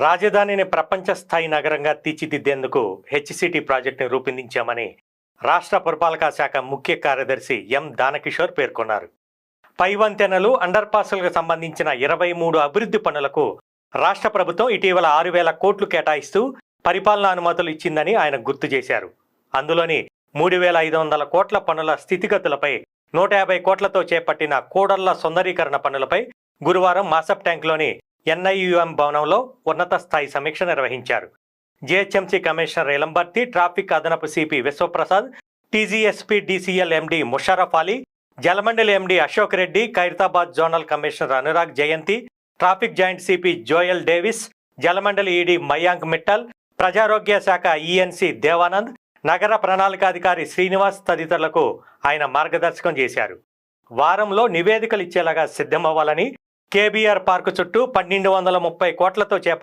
రాజధానిని ప్రపంచ స్థాయి నగరంగా తీర్చిదిద్దేందుకు హెచ్సిటీ ప్రాజెక్టును రూపొందించామని రాష్ట్ర పురపాలక శాఖ ముఖ్య కార్యదర్శి ఎం దానకిషోర్ పేర్కొన్నారు. పై వంతెనలు, అండర్ పాస్లకు సంబంధించిన 23 అభివృద్ధి పనులకు రాష్ట్ర ప్రభుత్వం ఇటీవల 6,000 కోట్లు కేటాయిస్తూ పరిపాలనా అనుమతులు ఇచ్చిందని ఆయన గుర్తు చేశారు. అందులోని 3,500 కోట్ల పనుల స్థితిగతులపై 150 కోట్లతో చేపట్టిన కూడళ్ల సుందరీకరణ పనులపై గురువారం మాసప్ ట్యాంక్లోని ఎన్ఐయుఎం భవనంలో ఉన్నత స్థాయి సమీక్ష నిర్వహించారు. జిహెచ్ఎంసీ కమిషనర్ ఎలంబర్తి, ట్రాఫిక్ అదనపు CP Vishwaprasad, TGSP DCL MD Musharraf Ali, Jalamandali MD Ashok Reddy, Khairatabad zonal commissioner Anurag Jayanti, traffic joint CP Joel Davis, Jalamandali ED Mayank Mittal, ప్రజారోగ్య శాఖ ఈఎన్సీ దేవానంద్, నగర ప్రణాళికాధికారి శ్రీనివాస్ తదితరులకు ఆయన మార్గదర్శకం చేశారు. వారంలో నివేదికలు ఇచ్చేలాగా సిద్ధమవ్వాలని, కేబీఆర్ పార్కు చుట్టూ 1,230 కోట్లతో చేపట్టిన